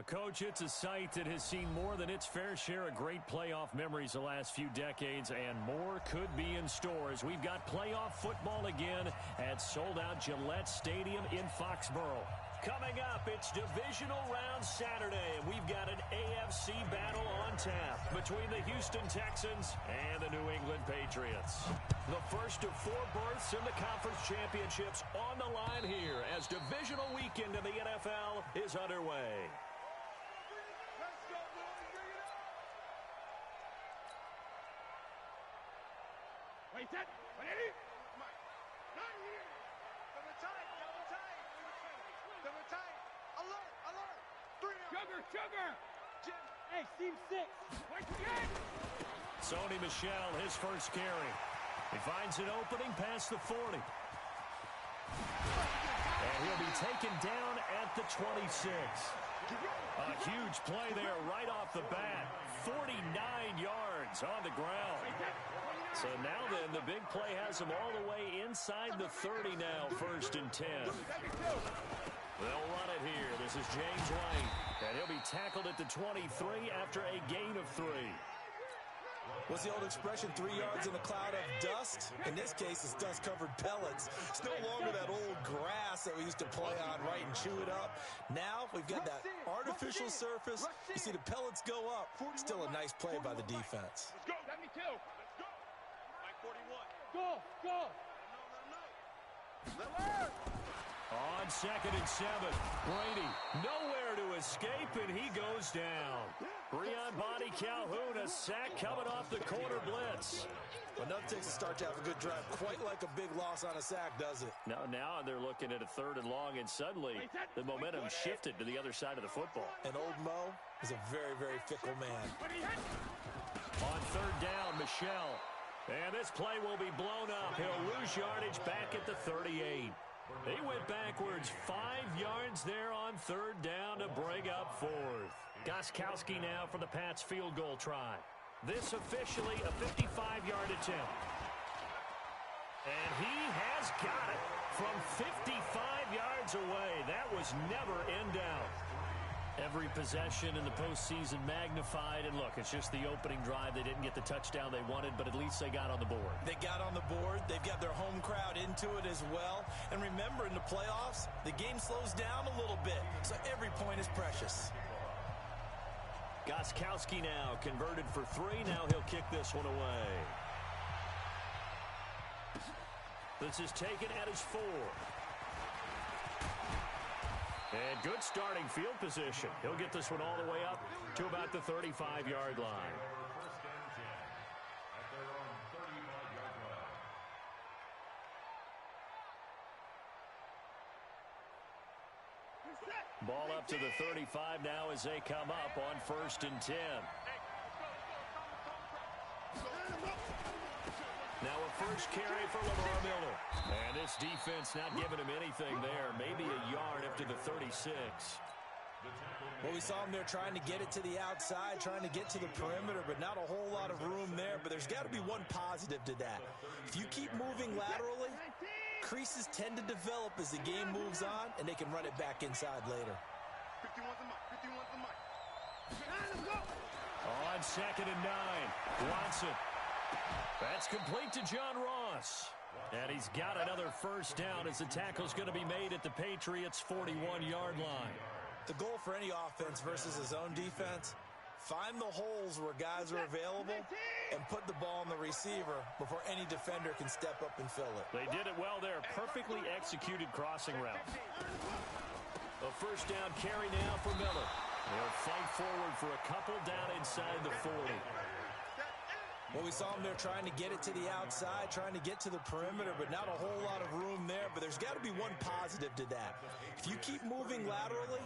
Coach, it's a site that has seen more than its fair share of great playoff memories the last few decades, and more could be in store as we've got playoff football again at sold-out Gillette Stadium in Foxborough. Coming up, it's Divisional Round Saturday, and we've got an AFC battle on tap between the Houston Texans and the New England Patriots. The first of 4 berths in the conference championships on the line here as divisional weekend in the NFL is underway. Wait, that. Ready? Not here. Double tight. Alert. 3. Sugar. Jim. Hey, Steve 6. Wait again. Sony Michel, his first carry. He finds an opening past the 40. And he'll be taken down at the 26. A huge play there right off the bat. 49 yards on the ground. So now then, the big play has him all the way inside the 30 now, 1st and 10. They'll run it here. This is James White. And he'll be tackled at the 23 after a gain of 3. What's the old expression, 3 yards in a cloud of dust? In this case, it's dust-covered pellets. It's no longer that old grass that we used to play on, right, and chew it up. Now we've got that artificial surface. You see the pellets go up. Still a nice play by the defense. Let's go. 72. Let's go. Mike 41. Go. No. On 2nd and 7, Brady nowhere to escape, and he goes down. Breon Body Calhoun, a sack coming off the corner blitz. But nothing takes a start to have a good drive. Quite like a big loss on a sack, does it? Now they're looking at a 3rd and long, and suddenly the momentum shifted to the other side of the football. And old Mo is a very, very fickle man. On 3rd down, Michel. And this play will be blown up. He'll lose yardage back at the 38. He went backwards 5 yards there on 3rd down to bring up 4th. Gostkowski now for the Pats field goal try. This officially a 55-yard attempt. And he has got it from 55 yards away. That was never in doubt. Every possession in the postseason magnified. And look, it's just the opening drive. They didn't get the touchdown they wanted, but at least they got on the board. They got on the board. They've got their home crowd into it as well. And remember, in the playoffs, the game slows down a little bit. So every point is precious. Gostkowski now converted for 3. Now he'll kick this one away. This is taken at his 4. And good starting field position. He'll get this one all the way up to about the 35-yard line. Ball up to the 35 now as they come up on 1st and 10. Now a first carry for Lamar Miller. And this defense not giving him anything there. Maybe a yard up to the 36. Well, we saw him there trying to get it to the outside, trying to get to the perimeter, but not a whole lot of room there. But there's got to be one positive to that. If you keep moving laterally, creases tend to develop as the game moves on, and they can run it back inside later. 51's the mic. On 2nd and 9, Watson. That's complete to John Ross. And he's got another 1st down as the tackle's going to be made at the Patriots' 41-yard line. The goal for any offense versus his own defense, find the holes where guys are available and put the ball on the receiver before any defender can step up and fill it. They did it well there. Perfectly executed crossing route. A 1st down carry now for Miller. They'll fight forward for a couple down inside the 40. Well, we saw him there trying to get it to the outside, trying to get to the perimeter, but not a whole lot of room there. But there's got to be one positive to that. If you keep moving laterally,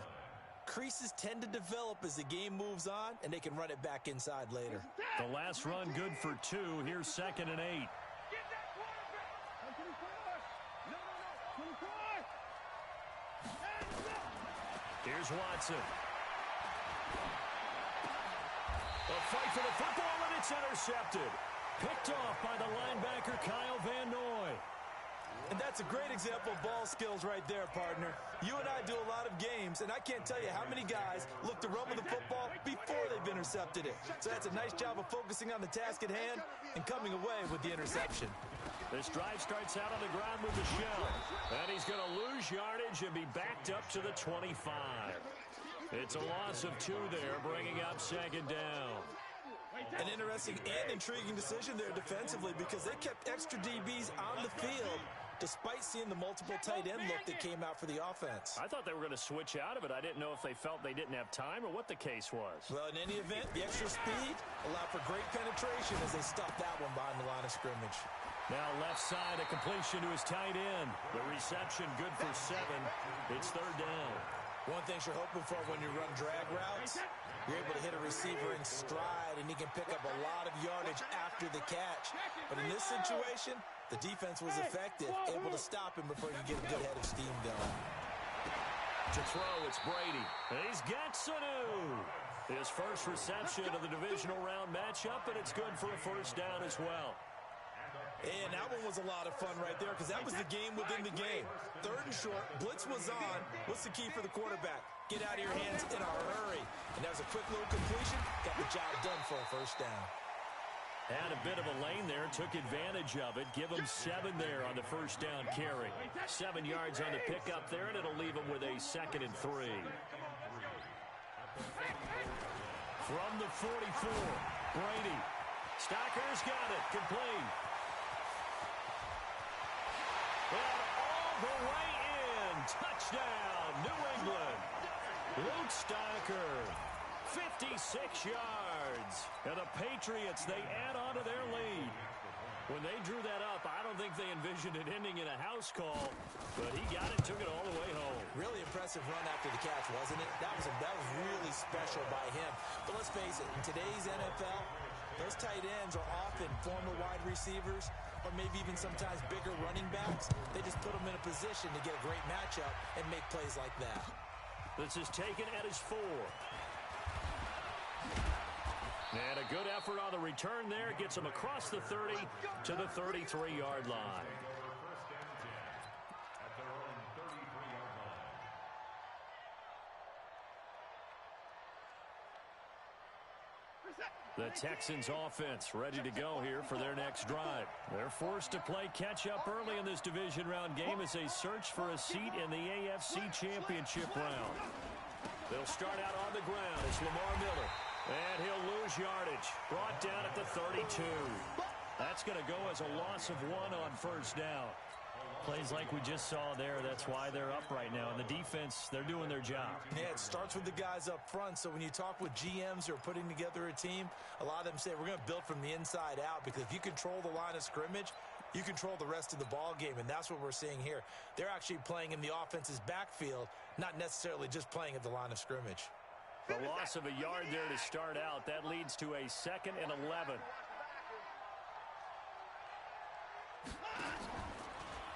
creases tend to develop as the game moves on, and they can run it back inside later. The last run good for 2. Here's 2nd and 8. Here's Watson. A fight for the football, and it's intercepted. Picked off by the linebacker, Kyle Van Noy. And that's a great example of ball skills right there, partner. You and I do a lot of games, and I can't tell you how many guys look to intercepted it. So that's a nice job of focusing on the task at hand and coming away with the interception. This drive starts out on the ground with Michel. And he's going to lose yardage and be backed up to the 25. It's a loss of 2 there, bringing up second down. An interesting and intriguing decision there defensively because they kept extra DBs on the field despite seeing the multiple tight end look that came out for the offense. I thought they were going to switch out of it. I didn't know if they felt they didn't have time or what the case was. Well, in any event, the extra speed allowed for great penetration as they stuffed that one behind the line of scrimmage. Now left side, a completion to his tight end. The reception good for 7. It's third down. One thing you're hoping for when you run drag routes, you're able to hit a receiver in stride, and he can pick up a lot of yardage after the catch. But in this situation, the defense was effective, able to stop him before you get a good head of steam going. To throw, it's Brady. And he's got Sanu. His first reception of the divisional round matchup, and it's good for a first down as well. And that one was a lot of fun right there because that was the game within the game. Third and short, blitz was on. What's the key for the quarterback? Get out of your hands in a hurry. And that was a quick little completion. Got the job done for a first down. Had a bit of a lane there, took advantage of it. Give him 7 there on the first down carry. 7 yards on the pickup there, and it'll leave him with a 2nd and 3. From the 44, Brady. Stocker's got it, complete. And all the way in. Touchdown, New England. Luke Stocker, 56 yards. And the Patriots, they add on to their lead. When they drew that up, I don't think they envisioned it ending in a house call, but he got it, took it all the way home. Really impressive run after the catch, wasn't it? That was really special by him. But let's face it, in today's NFL, those tight ends are often former wide receivers or maybe even sometimes bigger running backs. They just put them in a position to get a great matchup and make plays like that. This is taken at his 4. And a good effort on the return there. Gets him across the 30 to the 33-yard line. The Texans offense ready to go here for their next drive. They're forced to play catch-up early in this division round game as they search for a seat in the AFC Championship round. They'll start out on the ground as Lamar Miller. And he'll lose yardage. Brought down at the 32. That's going to go as a loss of 1 on first down. Plays like we just saw there, that's why they're up right now. And the defense, they're doing their job. Yeah, it starts with the guys up front. So when you talk with GMs who are putting together a team, a lot of them say we're going to build from the inside out, because if you control the line of scrimmage, you control the rest of the ball game, and that's what we're seeing here. They're actually playing in the offense's backfield, not necessarily just playing at the line of scrimmage. The loss of a yard there to start out. That leads to a 2nd and 11.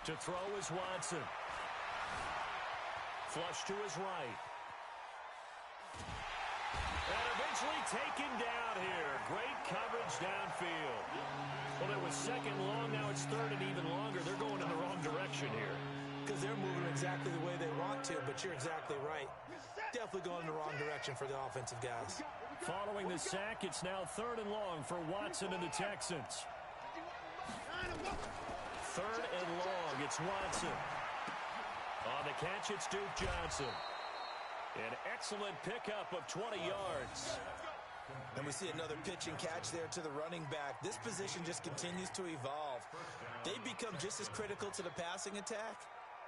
To throw is Watson. Flush to his right. And eventually taken down here. Great coverage downfield. Well, it was 2nd long. Now it's 3rd and even longer. They're going in the wrong direction here. Because they're moving exactly the way they want to, but you're exactly right. Definitely going in the wrong direction for the offensive guys. Following the sack, it's now 3rd and long for Watson and the Texans. 3rd and long, it's Watson. On the catch, it's Duke Johnson. An excellent pickup of 20 yards. And we see another pitch and catch there to the running back. This position just continues to evolve. They become just as critical to the passing attack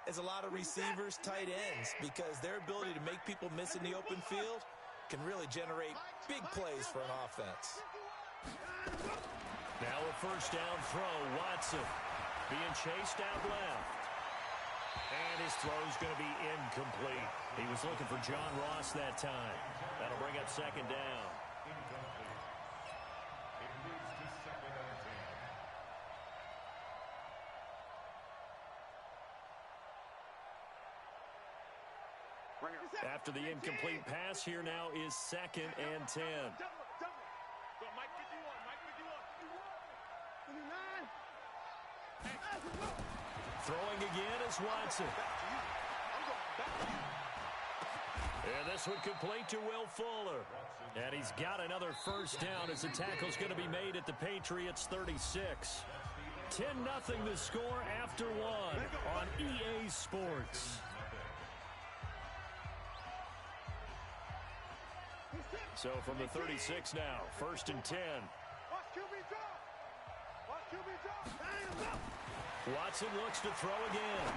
as a lot of receivers, tight ends, because their ability to make people miss in the open field can really generate big plays for an offense. Now a first down throw, Watson being chased out left. And his throw's going to be incomplete. He was looking for John Ross that time. That'll bring up 2nd down. After the incomplete pass, here now is 2nd and 10. Throwing again is Watson. And this one complete to Will Fuller. And he's got another first down as the tackle's going to be made at the Patriots 36. 10-0 the score after one on EA Sports. So from the 36 now, 1st and 10. Watson looks to throw again.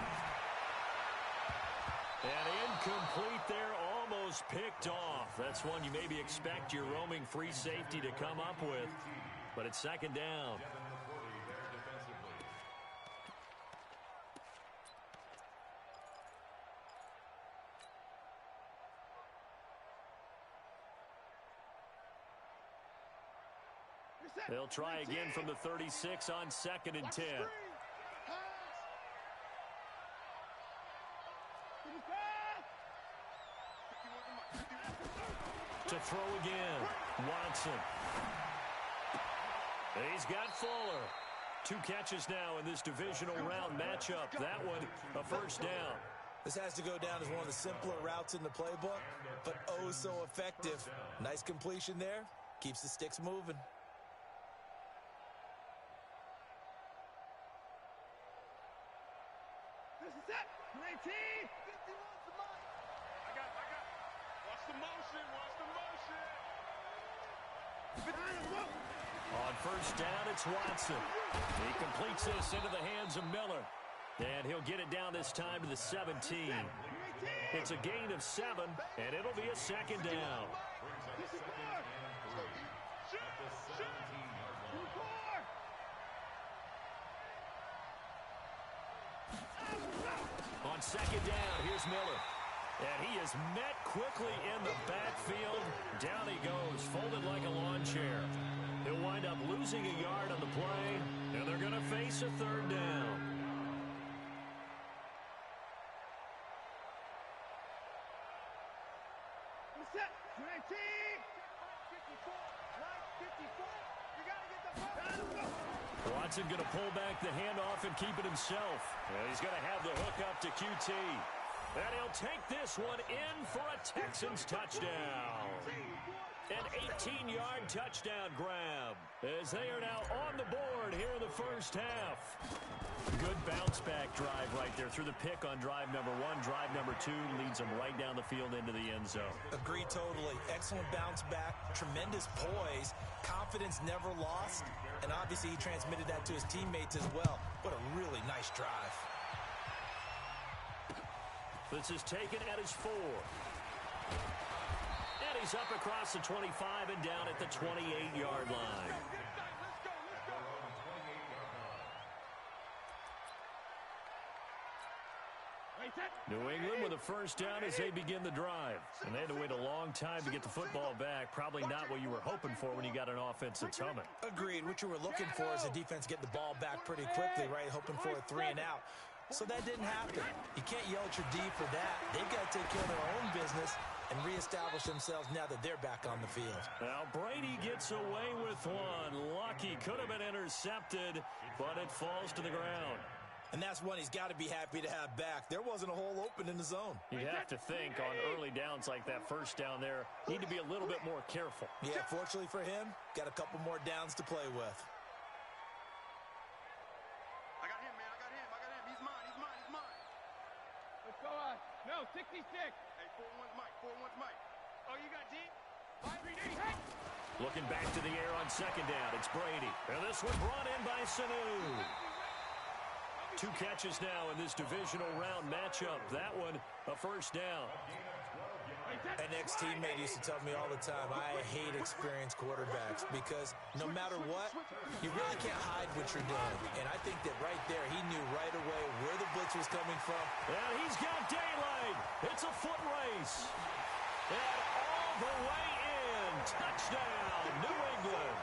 And incomplete there, almost picked off. That's one you maybe expect your roaming free safety to come up with. But it's 2nd down. They'll try again from the 36 on 2nd and 10. To throw again, Watson. He's got Fuller. 2 catches now in this divisional round matchup. That one, a first down. This has to go down as one of the simpler routes in the playbook, but oh so effective. Nice completion there. Keeps the sticks moving. This is it. 19. 51's the mark. I got. Watch the motion. On first down, it's Watson. He completes this into the hands of Miller. And he'll get it down this time to the 17. It's a gain of 7, and it'll be a 2nd down. On 2nd down, here's Miller. And he is met quickly in the backfield. Down he goes, folded like a lawn chair. He'll wind up losing a yard on the play, and they're going to face a 3rd down. Set. 19. 54. 54. You got to get the ball. Watson going to pull back the handoff and keep it himself. And he's going to have the hook up to QT. And he'll take this one in for a Texans touchdown. An 18-yard touchdown grab as they are now on the board here in the first half. Good bounce-back drive right there through the pick on drive number 1. Drive number 2 leads them right down the field into the end zone. Agreed totally. Excellent bounce-back, tremendous poise, confidence never lost, and obviously he transmitted that to his teammates as well. What a really nice drive. This is taken at his 4. And he's up across the 25 and down at the 28-yard line. New England with a first down as they begin the drive. And they had to wait a long time to get the football back. Probably not what you were hoping for when you got an offense that's humming. Agreed. What you were looking for is a defense getting the ball back pretty quickly, right? Hoping for a 3 and out. So that didn't happen. You can't yell at your D for that. They've got to take care of their own business and reestablish themselves now that they're back on the field. Now Brady gets away with one. Lucky, could have been intercepted, but it falls to the ground. And that's one he's got to be happy to have back. There wasn't a hole open in the zone. You have to think on early downs like that first down there, need to be a little bit more careful. Yeah, fortunately for him, got a couple more downs to play with. I got him, man. I got him. He's mine. Let's go on. No, 66. Hey, 4-1's Mike. Oh, you got D? 3D. Hey! Looking back to the air on second down, it's Brady. And this one brought in by Sanu. 2 catches now in this divisional round matchup. That one, a first down. An ex-teammate used to tell me all the time, I hate experienced quarterbacks because no matter what, you really can't hide what you're doing. And I think that right there, he knew right away where the blitz was coming from. And he's got daylight. It's a foot race. And all the way in. Touchdown, New England.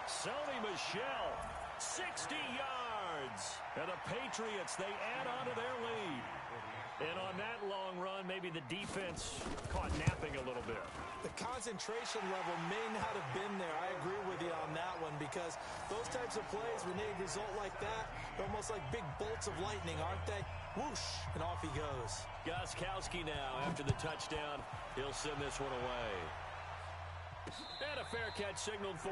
Sony Michel, 60 yards. And the Patriots, they add on to their lead. And on that long run, maybe the defense caught napping a little bit. The concentration level may not have been there. I agree with you on that one because those types of plays, when they result like that, they're almost like big bolts of lightning, aren't they? Whoosh, and off he goes. Gostkowski now after the touchdown. He'll send this one away. And a fair catch signaled for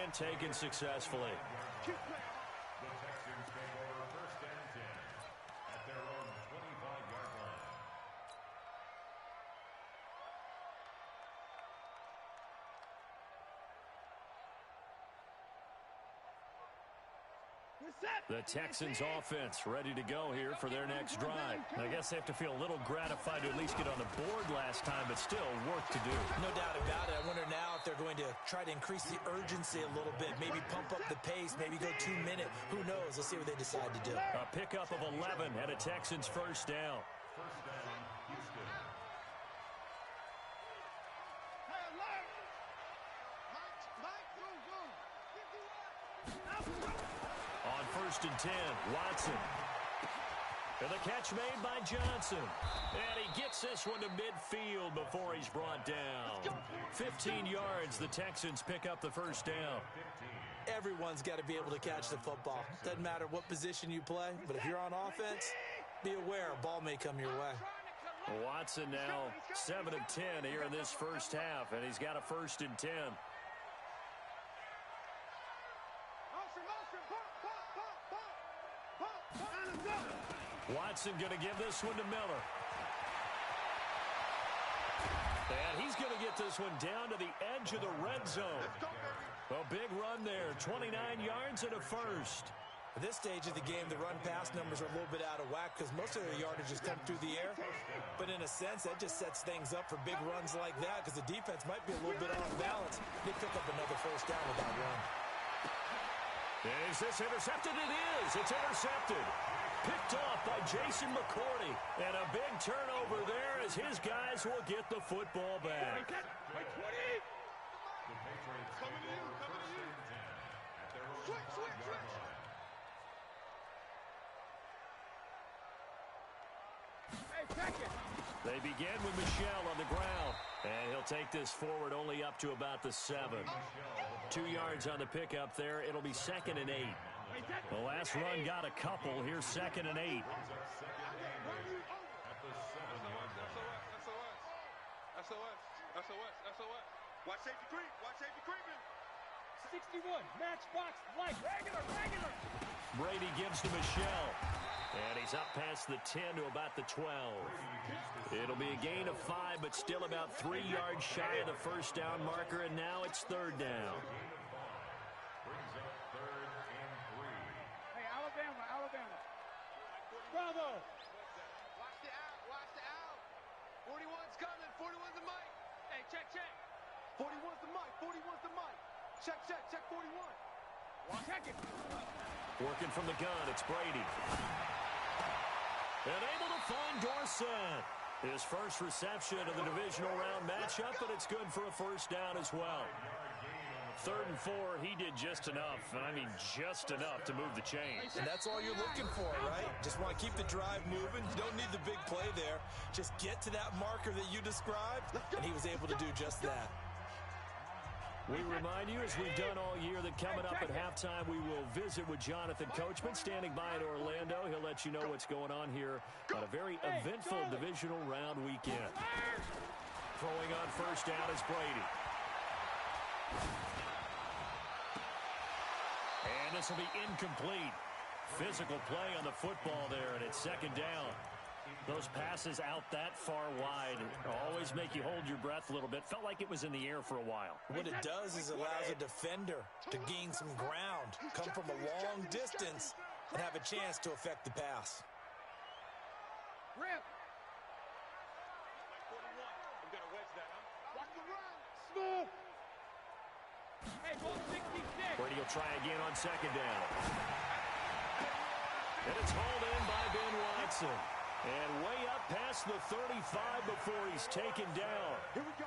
and taken successfully. Keep playing. The Texans offense ready to go here for their next drive. I guess they have to feel a little gratified to at least get on the board last time, but still work to do. No doubt about it. I wonder now if they're going to try to increase the urgency a little bit, maybe pump up the pace, maybe go 2 minute. Who knows? Let's see what they decide to do. A pickup of 11 and a Texans first down. On 1st and 10, Watson. And the catch made by Johnson. And he gets this one to midfield before he's brought down. 15 yards, the Texans pick up the first down. Everyone's got to be able to catch the football. Doesn't matter what position you play, but if you're on offense, be aware a ball may come your way. Watson now 7 of 10 here in this first half, and he's got a 1st and 10. Watson going to give this one to Miller. And he's going to get this one down to the edge of the red zone. A big run there, 29 yards and a first. At this stage of the game, the run-pass numbers are a little bit out of whack because most of their yardage has come through the air. But in a sense, that just sets things up for big runs like that because the defense might be a little bit off balance. They pick up another first down with that run. Is this intercepted? It is. It's intercepted. Picked off by Jason McCourty. And a big turnover there as his guys will get the football back. They begin with Michel on the ground. And he'll take this forward only up to about the 7. 2 yards on the pickup there. It'll be 2nd and 8. The last run got a couple. Here's 2nd and 8. SOS. Watch safety creep. Watch safety creeping. 61. Matchbox light. Regular. Brady gives to Michel. And he's up past the 10 to about the 12. It'll be a gain of 5, but still about 3 yards shy of the first down marker, and now it's 3rd down. Hey, Alabama. Bravo. Watch the out. 41's coming. 41's the mic. Hey, check. 41's the mic. Check 41. Check it. Working from the gun, it's Brady. And able to find Dorsett. His first reception of the divisional round matchup, but it's good for a first down as well. 3rd and 4, he did just enough, and I mean just enough to move the chains. And that's all you're looking for, right? Just want to keep the drive moving. You don't need the big play there. Just get to that marker that you described, and he was able to do just that. We remind you, as we've done all year, that coming up at halftime, we will visit with Jonathan Coachman, standing by in Orlando. He'll let you know what's going on here on a very eventful divisional round weekend. Throwing on first down is Brady. And this will be incomplete. Physical play on the football there, and it's 2nd down. Those passes out that far wide always make you hold your breath a little bit. Felt like it was in the air for a while. What it does is allows a defender to gain some ground, come from a long distance, and have a chance to affect the pass. Rip. 41. I'm going to wedge that, huh? Watch the run. Smooth. Hey, ball 66. Brady will try again on 2nd down. And it's hauled in by Ben Watson. And way up past the 35 before he's taken down.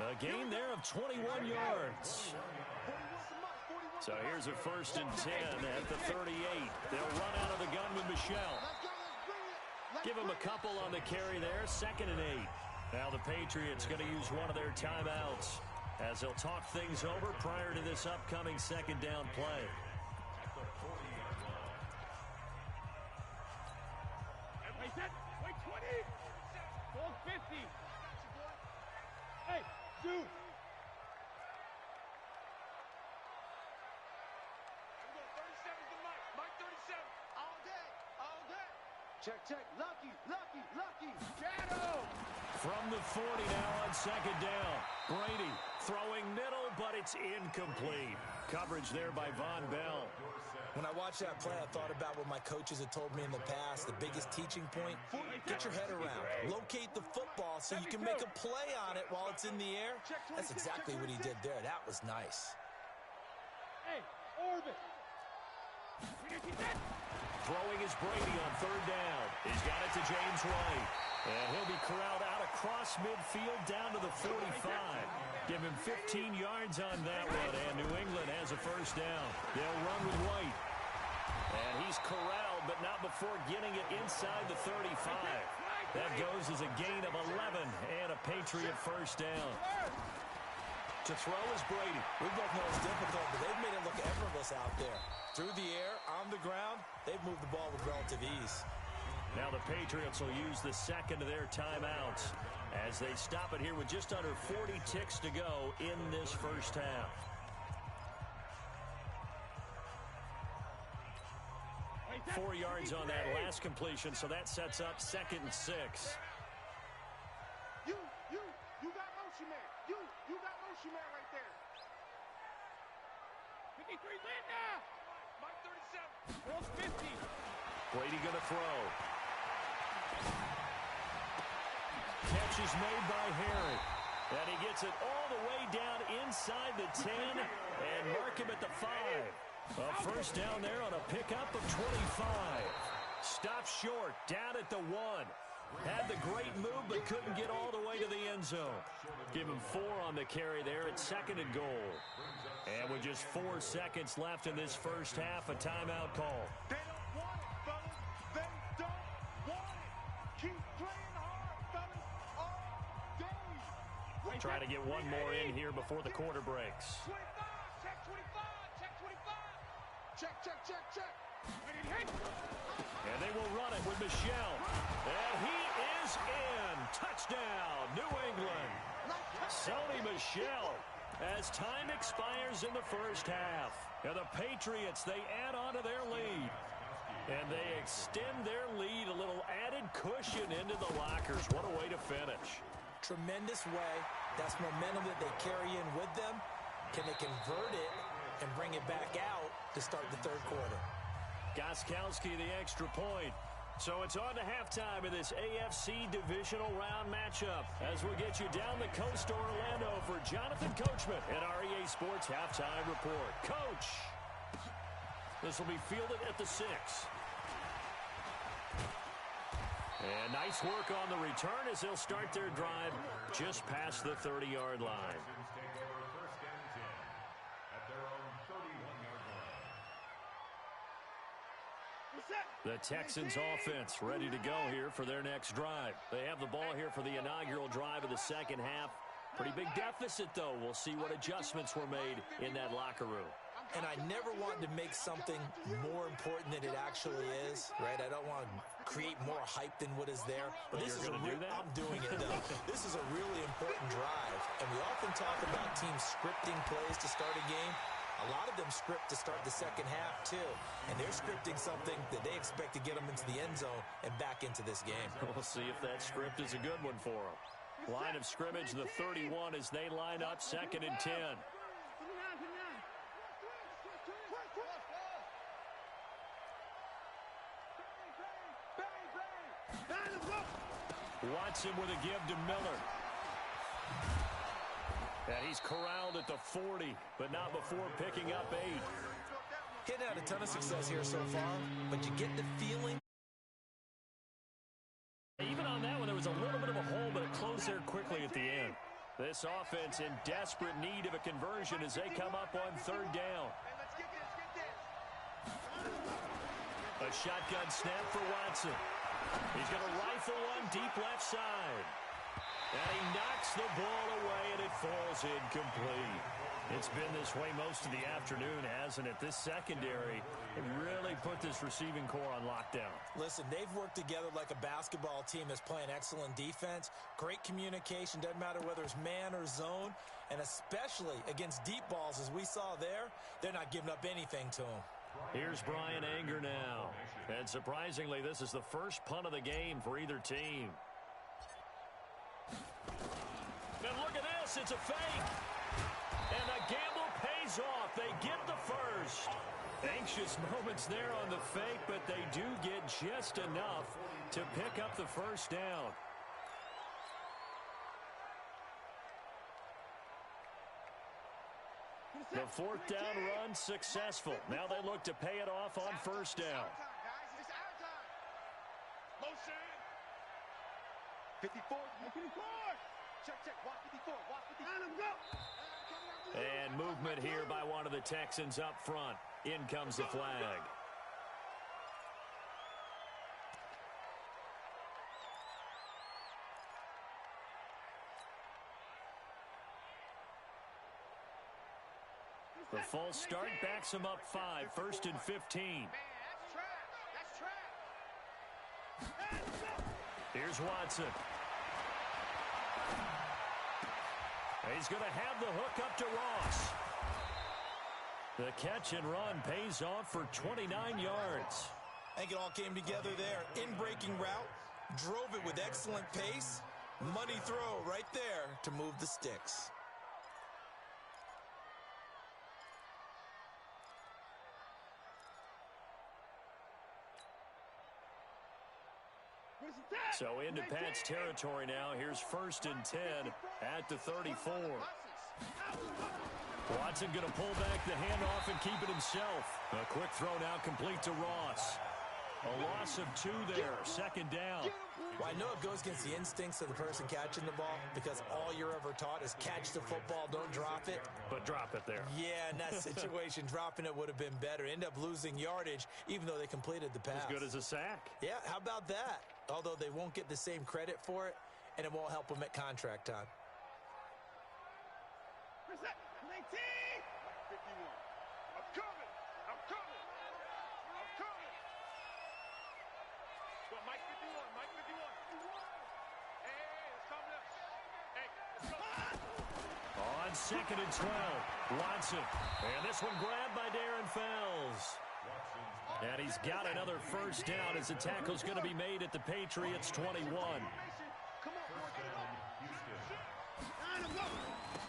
A gain there of 21 yards. So here's a 1st and 10 at the 38. They'll run out of the gun with Michel. Give him a couple on the carry there. 2nd and 8. Now the Patriots going to use one of their timeouts as they'll talk things over prior to this upcoming 2nd down play. Check, check. Lucky, lucky, lucky. Shadow. From the 40 now on second down. Brady throwing middle, but it's incomplete. Coverage there by Von Bell. When I watched that play, I thought about what my coaches had told me in the past. The biggest teaching point, get your head around. Locate the football so you can make a play on it while it's in the air. That's exactly what he did there. That was nice. Hey, orbit. Throwing is Brady on third down. He's got it to James White. And he'll be corralled out across midfield down to the 45. Give him 15 yards on that one, and New England has a first down. They'll run with White. And he's corralled, but not before getting it inside the 35. That goes as a gain of 11 and a Patriot first down. To throw is Brady. We both know it's difficult, but they've made it look effortless out there. Through the air, on the ground, they've moved the ball with relative ease. Now the Patriots will use the second of their timeouts as they stop it here with just under 40 ticks to go in this first half. Hey, 4 yards on that last completion, so that sets up 2nd and 6. You got motion man. You got motion man right there. 53, Linda. Mike 37. Bill's 50. Brady going to throw. Catch is made by Harry. And he gets it all the way down inside the 10 and mark him at the 5. A first down there on a pickup of 25. Stopped short, down at the 1. Had the great move, but couldn't get all the way to the end zone. Give him 4 on the carry there at 2nd and goal. And with just 4 seconds left in this first half, a timeout call. They don't want it, fellas. They don't want it. Keep playing hard, fellas, all day. Try to get one more in here before the quarter breaks. 25, check 25, check 25. Check, check, check, check. And they will run it with Michel. And he is in. Touchdown, New England. Sony Michel. As time expires in the first half. And the Patriots, they add on to their lead. And they extend their lead, a little added cushion into the lockers. What a way to finish. Tremendous way. That's momentum that they carry in with them. Can they convert it and bring it back out to start the third quarter? Gostkowski the extra point. So it's on to halftime in this AFC divisional round matchup as we get you down the coast to Orlando for Jonathan Coachman at REA Sports Halftime Report. Coach, this will be fielded at the 6. And nice work on the return as they'll start their drive just past the 30-yard line. The Texans offense ready to go here for their next drive. They have the ball here for the inaugural drive of the second half. Pretty big deficit, though. We'll see what adjustments were made in that locker room. And I never want to make something more important than it actually is, right? I don't want to create more hype than what is there. But this is I'm doing it, though. This is a really important drive. And we often talk about teams scripting plays to start a game. A lot of them script to start the second half, too. And they're scripting something that they expect to get them into the end zone and back into this game. We'll see if that script is a good one for them. Line of scrimmage, the 31 as they line up 2nd and 10. Watson with a give to Miller. And he's corralled at the 40, but not before picking up 8. Hitting out a ton of success here so far, but you get the feeling. Even on that one, there was a little bit of a hole, but it closed there quickly at the end. This offense in desperate need of a conversion as they come up on 3rd down. A shotgun snap for Watson. He's going to rifle one deep left side. And he knocks the ball away, and it falls incomplete. It's been this way most of the afternoon, hasn't it? This secondary really put this receiving core on lockdown. Listen, they've worked together like a basketball team that's playing excellent defense. Great communication, doesn't matter whether it's man or zone. And especially against deep balls, as we saw there, they're not giving up anything to them. Here's Brian Anger now. And surprisingly, this is the first punt of the game for either team. And look at this. It's a fake. And the gamble pays off. They get the first. Anxious moments there on the fake, but they do get just enough to pick up the first down. The fourth down run successful. Now they look to pay it off on first down. Motion. 54. 54. Check, watch 54. Watch 54. Let him go. And movement here by one of the Texans up front. In comes the flag. The false start backs him up 5, 1st and 15. Man, that's trash. Here's Watson. He's going to have the hook up to Ross. The catch and run pays off for 29 yards. I think it all came together there. In-breaking route, drove it with excellent pace. Money throw right there to move the sticks. So into Pat's territory now. Here's 1st and 10 at the 34. Watson going to pull back the handoff and keep it himself. A quick throw now complete to Ross. A loss of 2 there. 2nd down. Well, I know it goes against the instincts of the person catching the ball because all you're ever taught is catch the football, don't drop it. But drop it there. Yeah, in that situation, dropping it would have been better. End up losing yardage even though they completed the pass. As good as a sack. Yeah, how about that? Although they won't get the same credit for it, and it won't help them at contract time. 19. 51. I'm coming. I'm coming. I'm coming. Go, Mike 51. Mike 51. Hey, it's coming up. Hey, let's go. On 2nd and 12, Watson. And this one grabbed by Darren Fells. And he's got another first down as the tackle's going to be made at the Patriots 21.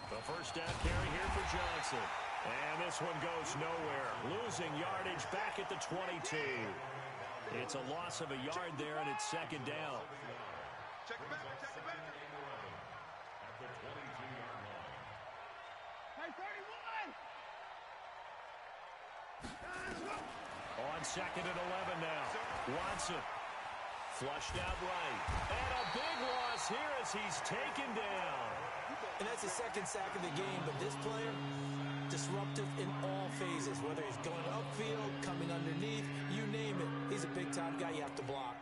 The first down carry here for Johnson. And this one goes nowhere. Losing yardage back at the 22. It's a loss of a yard there, and it's 2nd down. Check it back. Check it back. Hey, 31. On 2nd and 11 now. Watson. Flushed out right. And a big loss here as he's taken down. And that's the 2nd sack of the game, but this player, disruptive in all phases, whether he's going upfield, coming underneath, you name it. He's a big-time guy you have to block.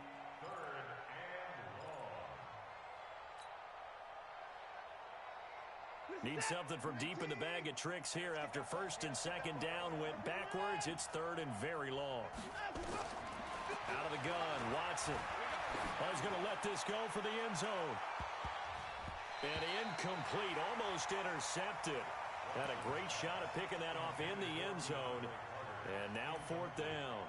Need something from deep in the bag of tricks here after 1st and 2nd down went backwards. It's 3rd and very long. Out of the gun, Watson. Oh, he's going to let this go for the end zone. And incomplete, almost intercepted. Had a great shot at picking that off in the end zone. And now 4th down.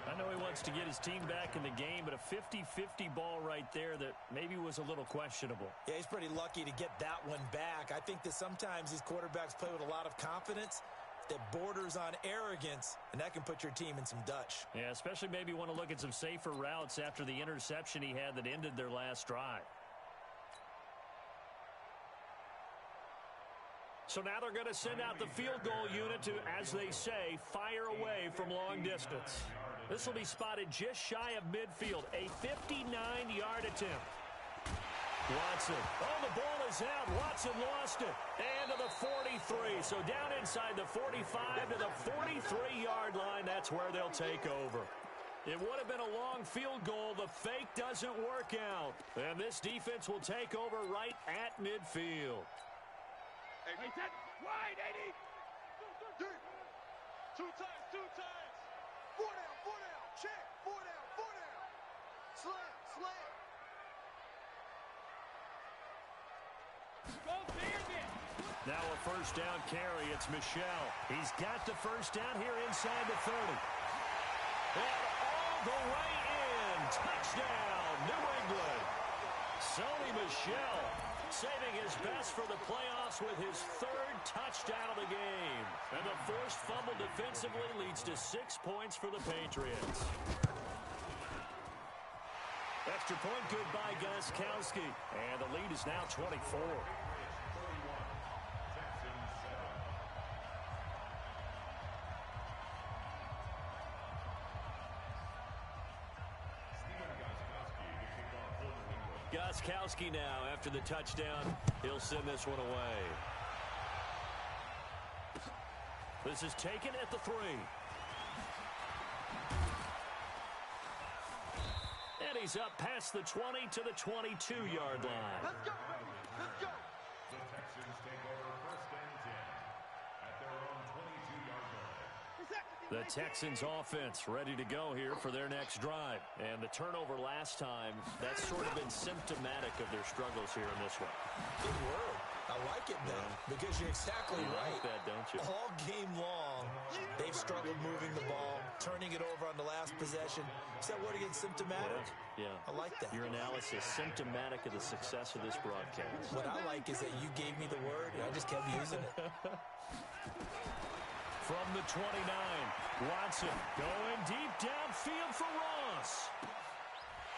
I know he wants to get his team back in the game, but a 50-50 ball right there that maybe was a little questionable. Yeah, he's pretty lucky to get that one back. I think that sometimes these quarterbacks play with a lot of confidence that borders on arrogance, and that can put your team in some Dutch. Yeah, especially maybe want to look at some safer routes after the interception he had that ended their last drive. So now they're going to send out the field goal unit to, as they say, fire away from long distance. This will be spotted just shy of midfield, a 59-yard attempt. Watson. Oh, the ball is out. Watson lost it. And to the 43. So down inside the 45 to the 43-yard line. That's where they'll take over. It would have been a long field goal. The fake doesn't work out. And this defense will take over right at midfield. Hey, set. Wide, 80. Two times. 4 down. Check. 4 down. Slam. Now a first down carry. It's Michel. He's got the first down here inside the 30. And all the way in. Touchdown, New England. Sony Michel saving his best for the playoffs with his third touchdown of the game. And the forced fumble defensively leads to 6 points for the Patriots. Extra point good by Gostkowski. And the lead is now 24. Gostkowski now after the touchdown. He'll send this one away. This is taken at the 3. And he's up past the 20 to the 22-yard line. Let's go, baby. Let's go. The Texans take over first and 10 at their own 22-yard line. The Texans offense ready to go here for their next drive. And the turnover last time, that's sort of been symptomatic of their struggles here in this one. Good word. I like it, Ben, because you're exactly right. Like that, don't you? All game long, they've struggled moving the ball, turning it over on the last possession. Is that word again, symptomatic? Yeah. I like that. Your analysis, symptomatic of the success of this broadcast. What I like is that you gave me the word, and I just kept using it. From the 29, Watson going deep downfield for Ross.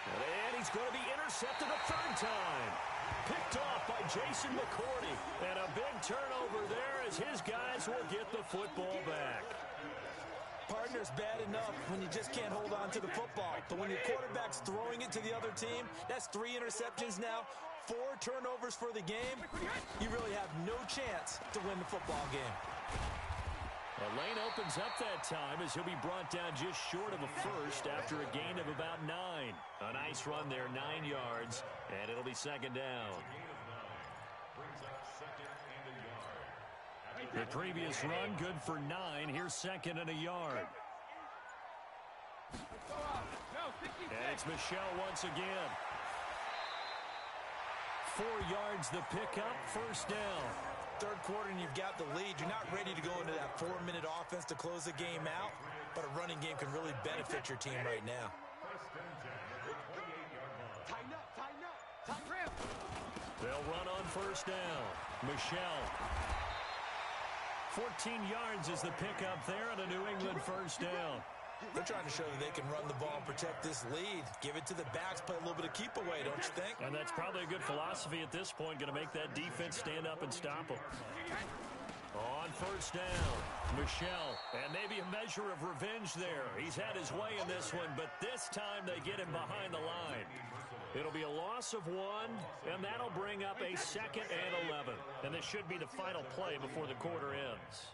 And he's going to be intercepted a third time. Picked off by Jason McCourty. And a big turnover there as his guys will get the football back. Partner's bad enough when you just can't hold on to the football. But when your quarterback's throwing it to the other team, that's 3 interceptions now, 4 turnovers for the game. You really have no chance to win the football game. A lane opens up that time as he'll be brought down just short of a first after a gain of about 9. A nice run there, 9 yards, and it'll be second down. The previous run, good for 9. Here's second and a yard. And it's Michel once again. 4 yards the pickup, first down. Third quarter and you've got the lead. You're not ready to go into that 4-minute offense to close the game out, but a running game can really benefit your team right now. Tighten up, tighten up. Tight grip. They'll run on first down. Michel. 14 yards is the pickup there on a New England first down. They're trying to show that they can run the ball and protect this lead. Give it to the backs, play a little bit of keep away, don't you think? And that's probably a good philosophy at this point, going to make that defense stand up and stop them. On first down, Michel, and maybe a measure of revenge there. He's had his way in this one, but this time they get him behind the line. It'll be a loss of 1, and that'll bring up a second and 11. And this should be the final play before the quarter ends.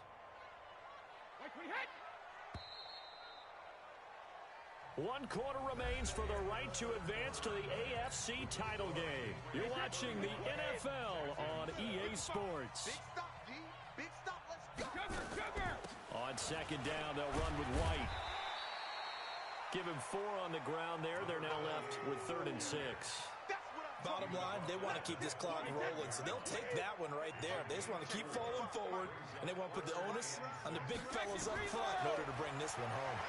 1 quarter remains for the right to advance to the AFC title game. You're watching the NFL on EA Sports. Big stop, D. Big stop. Let's go. On second down, they'll run with White. Give him 4 on the ground there. They're now left with 3rd and 6. Bottom line, they want to keep this clock rolling, so they'll take that one right there. They just want to keep falling forward, and they want to put the onus on the big fellas up front in order to bring this one home.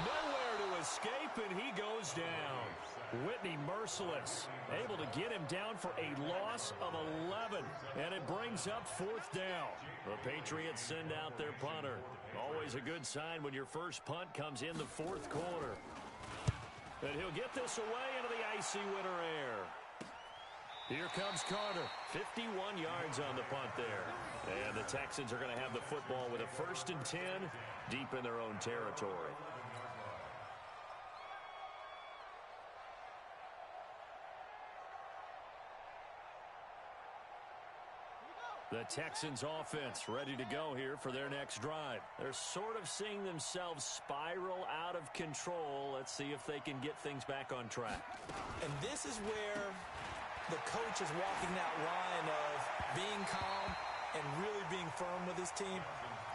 Nowhere to escape, and he goes down. Whitney merciless, able to get him down for a loss of 11, and it brings up 4th down. The Patriots send out their punter. Always a good sign when your first punt comes in the 4th quarter. And he'll get this away into the icy winter air. Here comes Carter. 51 yards on the punt there. And the Texans are going to have the football with a 1st and 10 deep in their own territory. The Texans offense ready to go here for their next drive. They're sort of seeing themselves spiral out of control. Let's see if they can get things back on track. And this is where the coach is walking that line of being calm and really being firm with his team.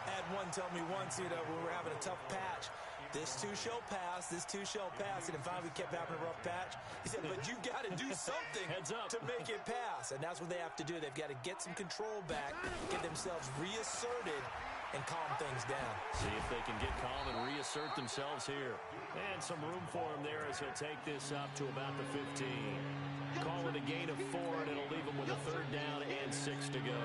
I had one tell me once, when we were having a tough patch, This too shall pass. This too shall pass. And finally kept having a rough patch. He said, but you got to do something Heads up to make it pass. And that's what they have to do. They've got to get some control back, get themselves reasserted, and calm things down. See if they can get calm and reassert themselves here. And some room for him there as he'll take this up to about the 15. Call it a gain of 4, and it'll leave him with a 3rd down and 6 to go.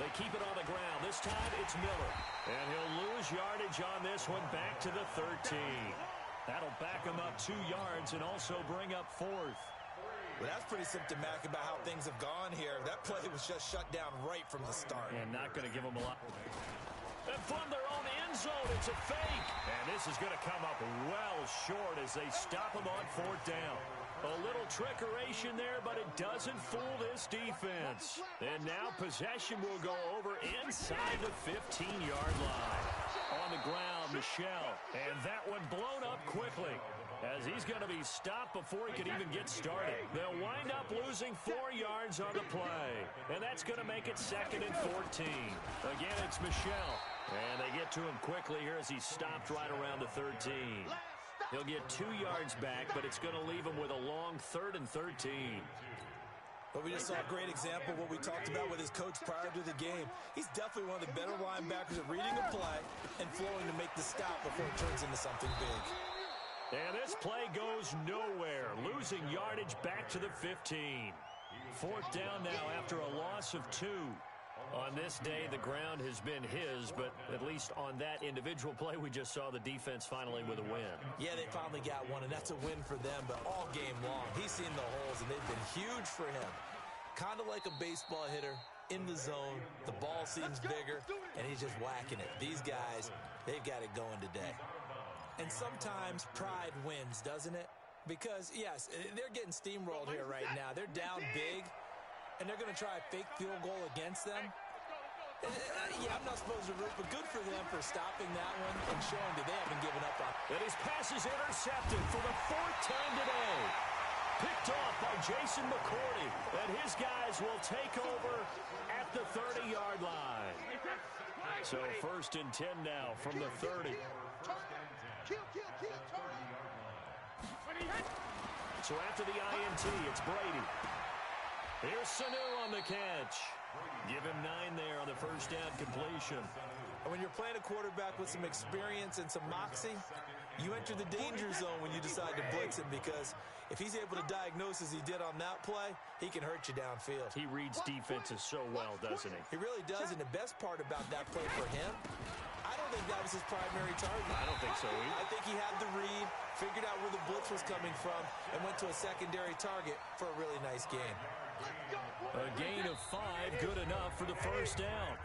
They keep it on the ground. This time it's Miller. And he'll lose yardage on this one back to the 13. That'll back him up 2 yards and also bring up 4th. Well, that's pretty symptomatic about how things have gone here. That play was just shut down right from the start. And not going to give them a lot. And from their own end zone, it's a fake. And this is going to come up well short as they stop him on 4th down. A little trickeration there, but it doesn't fool this defense. And now possession will go over inside the 15-yard line. On the ground, Michel. And that one blown up quickly, as he's going to be stopped before he can even get started. They'll wind up losing 4 yards on the play. And that's going to make it 2nd and 14. Again, it's Michel. And they get to him quickly here as he's stopped right around the 13. He'll get 2 yards back, but it's going to leave him with a long 3rd and 13. But we just saw a great example of what we talked about with his coach prior to the game. He's definitely one of the better linebackers at reading a play and flowing to make the stop before it turns into something big. And this play goes nowhere, losing yardage back to the 15. 4th down now after a loss of 2. On this day, the ground has been his, but at least on that individual play, we just saw the defense finally with a win. Yeah, they finally got one, and that's a win for them, but all game long, he's seen the holes, and they've been huge for him. Kind of like a baseball hitter in the zone. The ball seems bigger, and he's just whacking it. These guys, they've got it going today. And sometimes pride wins, doesn't it? Because, yes, they're getting steamrolled here right now. They're down big, and they're going to try a fake field goal against them. Yeah, I'm not supposed to root, but good for them for stopping that one and showing that they haven't given up on it. And his pass is intercepted for the 4th time today. Picked off by Jason McCourty. And his guys will take over at the 30-yard line. So 1st and 10 now from the 30. So after the INT, it's Brady. Here's Sanu on the catch. Give him 9 there on the 1st down completion. And when you're playing a quarterback with some experience and some moxie, you enter the danger zone when you decide to blitz him, because if he's able to diagnose as he did on that play, he can hurt you downfield. He reads defenses so well, doesn't he? He really does, and the best part about that play for him, I don't think that was his primary target. I don't think so either. I think he had the read, figured out where the blitz was coming from, and went to a secondary target for a really nice game. A gain of 5, good enough for the 1st down.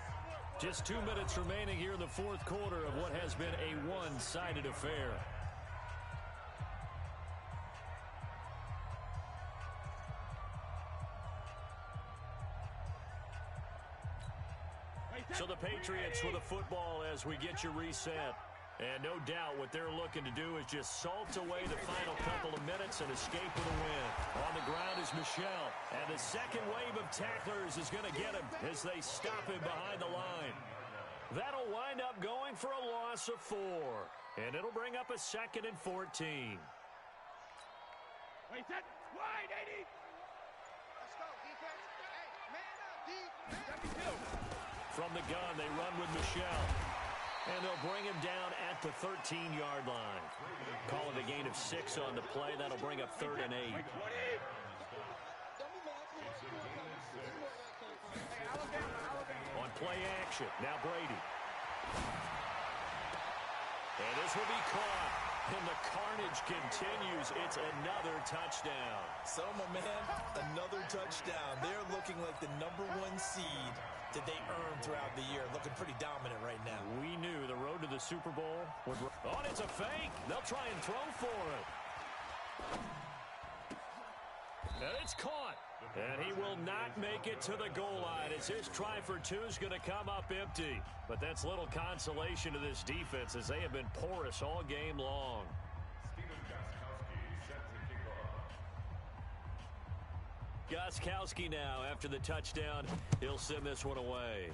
Just 2 minutes remaining here in the 4th quarter of what has been a one-sided affair. So the Patriots with a football as we get you reset. And no doubt what they're looking to do is just salt away the final couple of minutes and escape with a win. On the ground is Michel. And the second wave of tacklers is going to get him as they stop him behind the line. That'll wind up going for a loss of 4. And it'll bring up a 2nd and 14. Wait, set, wide, 80. Let's go, defense. Hey, man up, defense. From the gun, they run with Michel. And they'll bring him down at the 13-yard line. Call it a gain of 6 on the play. That'll bring up 3rd and 8. On play action, now Brady. And this will be caught. And the carnage continues. It's another touchdown. So, my man, another touchdown. They're looking like the #1 seed that they earned throughout the year. Looking pretty dominant right now. We knew the road to the Super Bowl would... Oh, it's a fake. They'll try and throw for it. And it's caught. And he will not make it to the goal line as his try for 2 is going to come up empty. But that's little consolation to this defense as they have been porous all game long. Steven Gostkowski set to kick off. Gostkowski now, after the touchdown, he'll send this one away.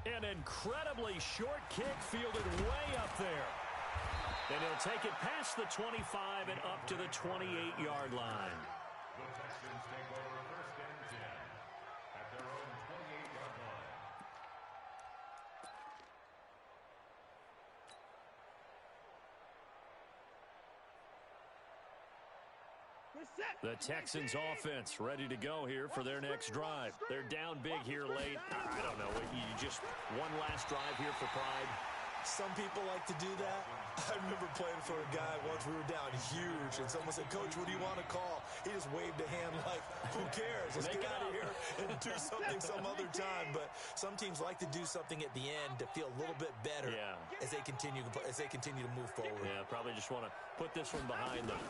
An incredibly short kick fielded way up there. And he'll take it past the 25 and up to the 28-yard line. The Texans take over first and 10 at their own 28-yard line. The Texans offense ready to go here for their next drive. They're down big here late. I don't know. You just one last drive here for pride. Some people like to do that. I remember playing for a guy once. We were down huge, and someone said, "Coach, what do you want to call?" He just waved a hand like, "Who cares? Let's get out of here and do something some other time." But some teams like to do something at the end to feel a little bit better as they continue to move forward. Yeah, probably just want to put this one behind them.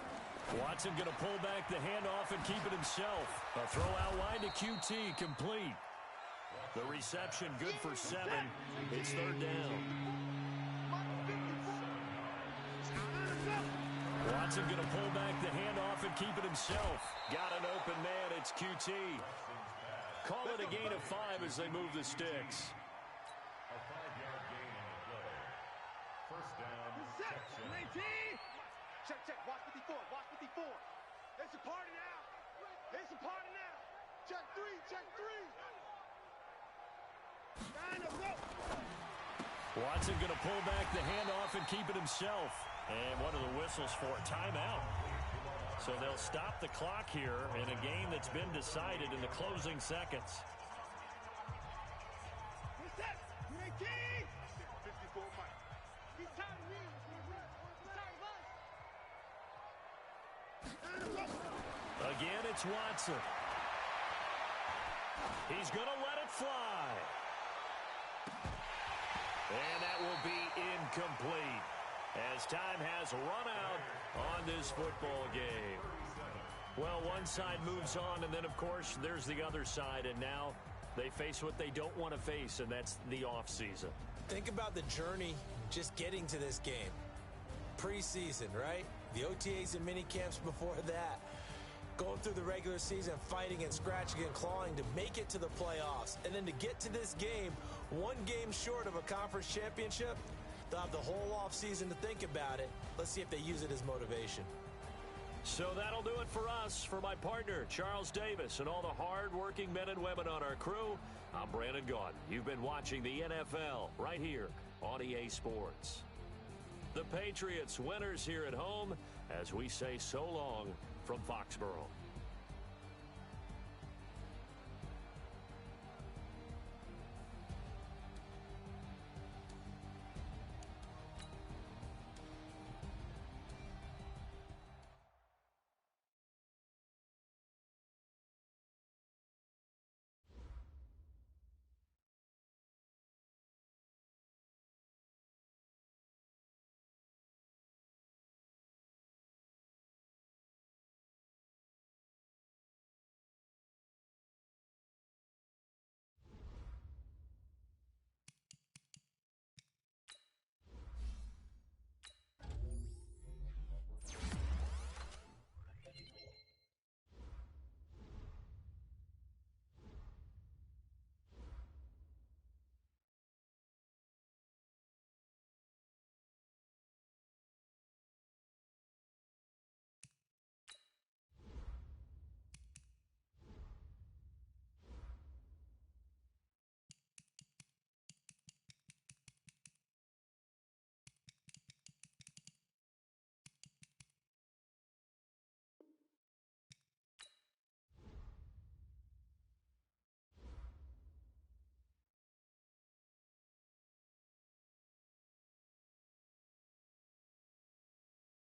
Watson going to pull back the handoff and keep it himself. A throw out wide to QT, complete. The reception good for 7. It's third down. Watson going to pull back the handoff and keep it himself. Got an open man. It's QT. Call it a gain of 5 as they move the sticks. A 5-yard gain on the play. First down, Texans. Check. Watch 54. Watch 54. It's a party now. It's a party now. Check 3. Check 3. Watson going to pull back the handoff and keep it himself. And one of the whistles for a timeout. So they'll stop the clock here in a game that's been decided in the closing seconds. 54 Mike. He's tired of me. Again, it's Watson. He's going to let it fly. And that will be incomplete as time has run out on this football game. Well, one side moves on, and then, of course, there's the other side, and now they face what they don't want to face, and that's the offseason. Think about the journey just getting to this game. Preseason, right? The OTAs and mini camps before that. Going through the regular season, fighting and scratching and clawing to make it to the playoffs. And then to get to this game, one game short of a conference championship, they'll have the whole offseason to think about it. Let's see if they use it as motivation. So that'll do it for us. For my partner, Charles Davis, and all the hard-working men and women on our crew, I'm Brandon Gaudin. You've been watching the NFL right here on EA Sports. The Patriots winners here at home as we say so long from Foxborough.